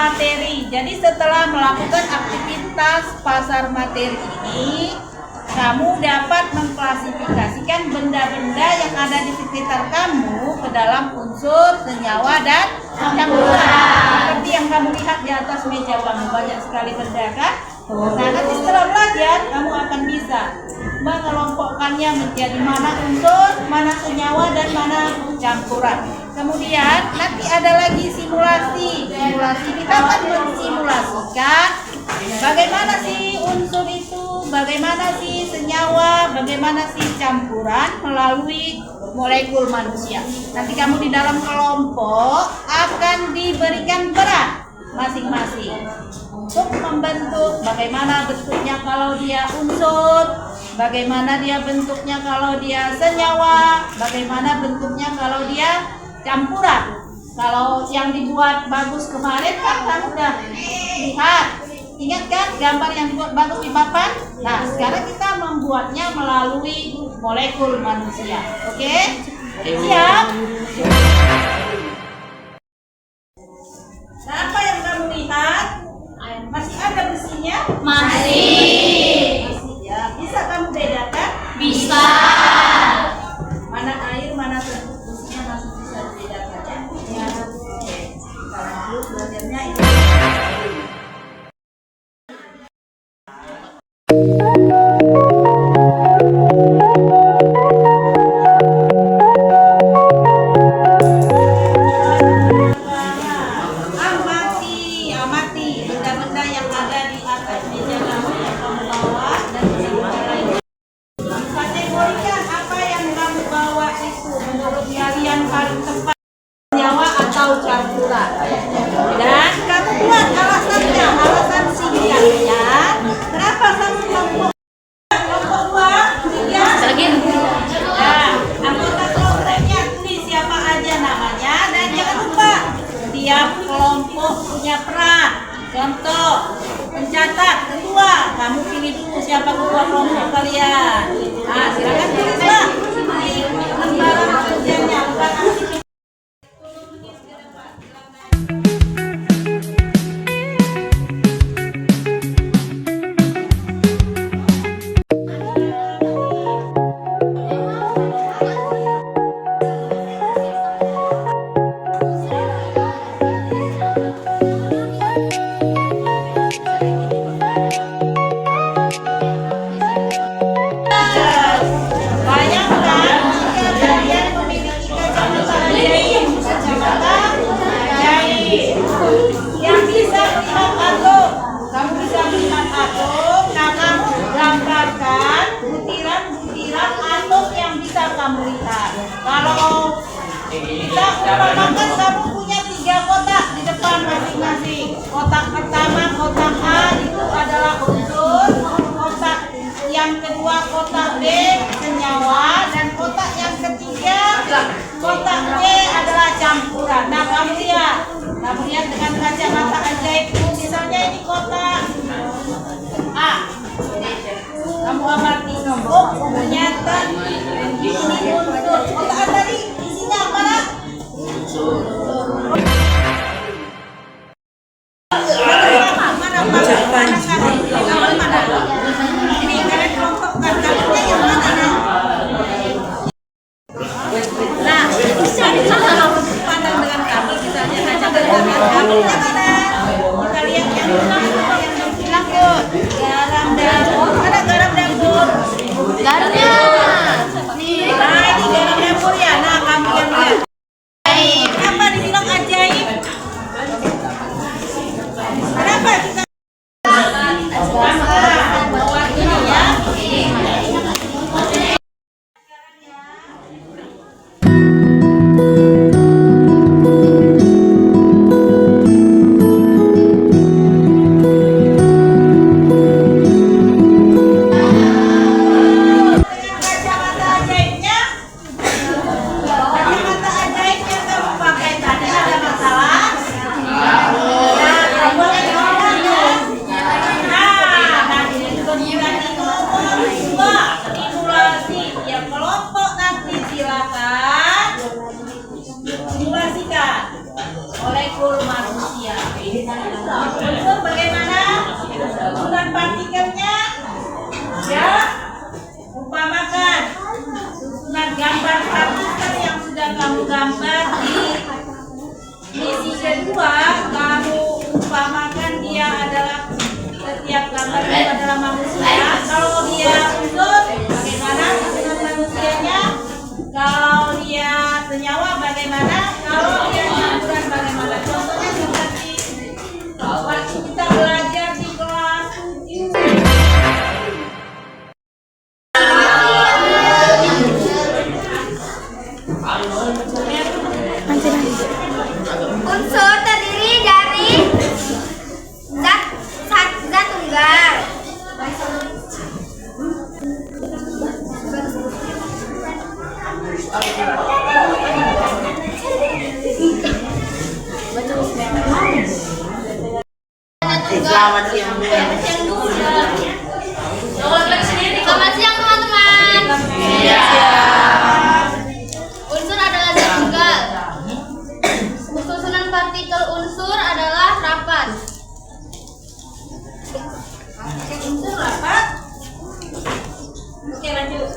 materi. Jadi setelah melakukan aktivitas pasar materi ini, kamu dapat mengklasifikasikan benda-benda yang ada di sekitar kamu ke dalam unsur, senyawa, dan campuran. Seperti yang kamu lihat di atas meja kamu, banyak sekali benda kan? Nah, nanti setelah belajar, kamu akan bisa mengelompokkannya menjadi mana unsur, mana senyawa, dan mana campuran. Kemudian nanti ada lagi simulasi. Simulasi kita akan mensimulasikan bagaimana sih unsur itu, bagaimana sih senyawa, bagaimana sih campuran melalui molekul manusia. Nanti kamu di dalam kelompok akan diberikan peran masing-masing untuk membentuk bagaimana bentuknya kalau dia unsur, bagaimana dia bentuknya kalau dia senyawa, bagaimana bentuknya kalau dia campuran. Kalau yang dibuat bagus kemarin kan kamu udah lihat, ingat kan gambar yang dibuat bagus di papan? Nah, sekarang kita membuatnya melalui molekul manusia. Oke? Siap? Nah, apa yang kamu lihat? Masih ada besinya? Masih. Ya, bisa kamu bedakan? Bisa. Mana air, mana bentuk besinya masih bisa dibedakan ya? Ya. Oke. Sekarang dulu belajarnya itu. Amati benda-benda yang ada di atas meja kamu yang kamu bawa dan benda lain. Kategorikan apa yang kamu bawa itu menurut kalian paling tepat, senyawa atau campuran. Dan kamu buat alasannya, alasan singkatnya. Kenapa kamu kelompok dua, tiga? Nah, anggota kelompoknya tulis siapa aja namanya dan jangan lupa tiap kelompok punya peran. Contoh, pencatat ketua, kamu pilih dulu siapa ketua kelompok kalian. Nah, silakan tulislah di lembaran kerjanya, lembaran aktivitas. Bayangkan jika kalian memiliki kacamata ajaib, kacamata ajaib yang bisa melihat atom. Kamu bisa melihat atom. Nah, kamu gambarkan butiran-butiran atom yang bisa kamu lihat. Kalau kita umpamakan kamu punya 3 kotak di depan masing-masing. Kotak pertama, kotak A itu adalah unsur. Kotak yang kedua, kotak B senyawa, dan kotak yang ketiga, kotak C adalah campuran. Nah, kamu lihat dengan kacamata ajaibku. Misalnya ini kotak A. Kamu amati, oh ternyata ini unsur. Kotak A tadi isinya apa nak? Ini kalian kelompokkan kabelnya yang mana nak? Nah, kalau pandang dengan kabel kita aja dengan kabelnya mana? Kita lihat yang bilang yuk. Garam dapur, ada garam dapur. Garamnya. Nih, nah ini garam dapur ya. Nah, kamu yang lihat. Kenapa dibilang ajaib? Kenapa kita bawa ini ya? Unsur bagaimana susunan partikelnya? Ya, umpamakan susunan gambar partikel yang sudah kamu gambar di misi kedua, kamu umpamakan dia adalah setiap gambar itu adalah manusia. Kalau dia unsur, bagaimana susunan manusianya? Kalau dia senyawa, bagaimana? Kalau dia campuran, bagaimana? Contohnya seperti waktu kita belajar di kelas 7. Unsur terdiri dari zat tunggal. Selamat siang. Selamat siang teman-teman. Unsur adalah zat tunggal. Susunan partikel unsur adalah rapat. Unsur rapat. Oke, lanjut.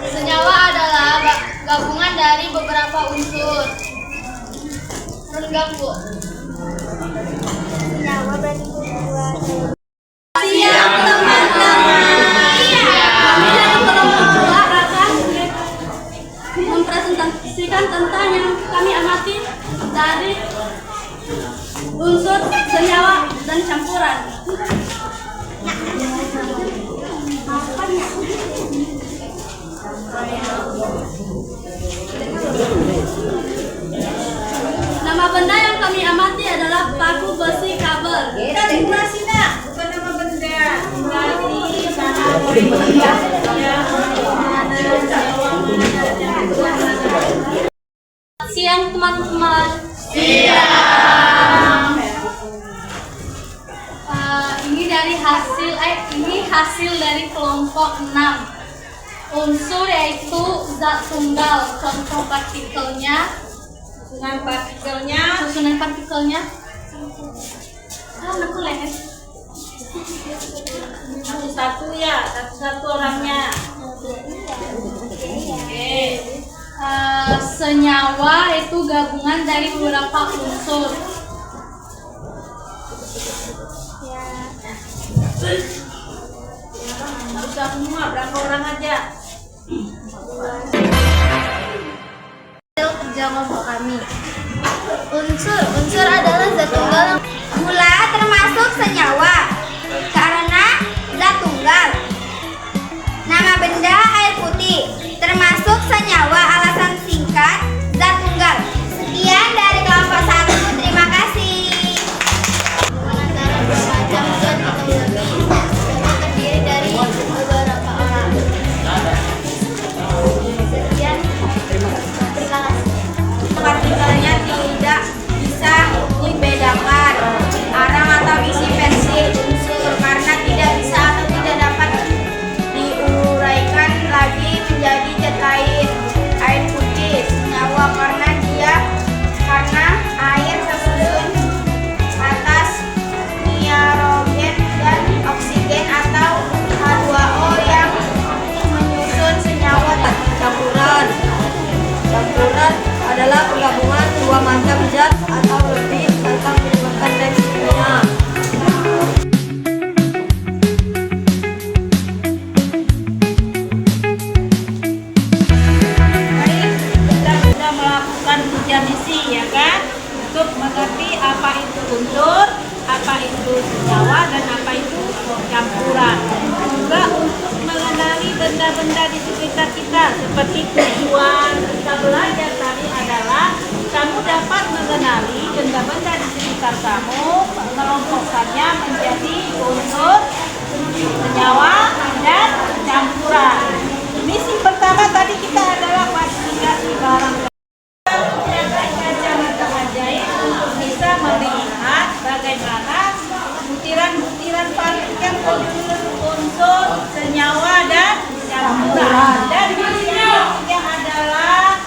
Senyawa adalah gabungan dari beberapa unsur. Renggak, Bu. Senyawa berarti siang teman-teman. Akan mempresentasikan tentang yang kami amati dari unsur, senyawa, dan campuran. Nama benda yang kami amati adalah paku besi kabel. Kita simulasi nak, bukan nama benda. Simulasi sana. Siang teman-teman. Ini hasil dari kelompok 6. Unsur yaitu zat tunggal. Contoh partikelnya. Susunan partikelnya. Aku leher. Satu-satu ya, satu-satu orangnya. Oke. Senyawa itu gabungan dari beberapa unsur. Bisa semua, berapa orang aja? Kerja kelompok kami. Unsur adalah zat tunggal. Gula termasuk senyawa karena zat tunggal. Nama benda air putih termasuk senyawa, alasan singkat zat tunggal. Sekian dari kelompok 1. Terima kasih. Macam zat atau lebih terdiri dari beberapa orang. Sekian. Terima kasih. Partikelnya tidak bisa dibedakan arang atau isi pensil unsur karena tidak bisa atau tidak dapat diuraikan lagi menjadi zat lain. Air putih senyawa karena air tersusun atas nitrogen dan oksigen atau H2O yang menyusun senyawa. Campuran adalah penggabungan dua macam zat atau lebih tanpa melibatkan teksturnya. Baik, kita sudah melakukan ujian misi ya kan, untuk mengerti apa itu unsur, apa itu senyawa, dan apa itu campuran. Juga untuk mengenali benda-benda di sekitar kita, seperti tujuan kita belajar tadi adalah kamu dapat mengenali benda-benda di sekitar kamu, mengelompokkannya menjadi unsur, senyawa, dan campuran. Misi pertama tadi kita adalah klasifikasi barang. Menggunakan kacamata ajaib untuk bisa melihat bagaimana butiran-butiran partikel unsur, senyawa, dan campuran. Dan hasilnya adalah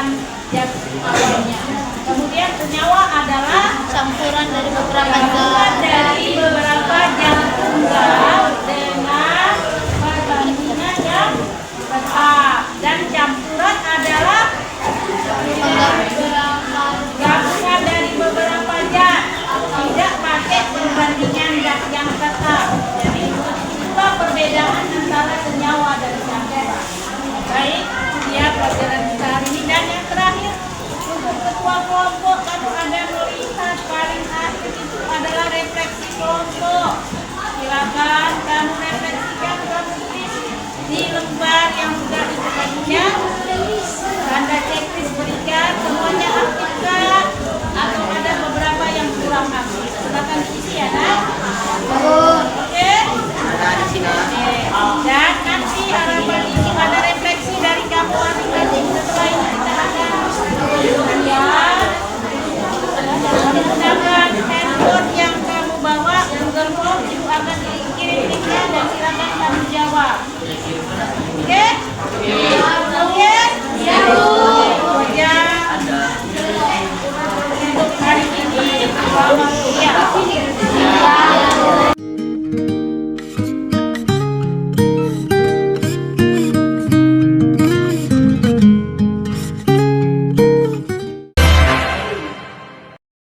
bukan zat awalnya. Kemudian senyawa adalah Campuran dari beberapa gabungan dari beberapa zat tunggal dengan perbandingan yang tetap, dan campuran adalah gabungan dari beberapa zat, tidak pakai perbandingan zat yang tetap. Jadi itulah perbedaan antara senyawa dan campuran. Baik, lihat pelajaran kita hari ini. Dan yang terakhir, untuk ketua kelompok, kalau ada melihat paling asik itu adalah refleksi kelompok. Silakan kamu refleksikan, kamu tulis di lembar yang sudah dibagikan.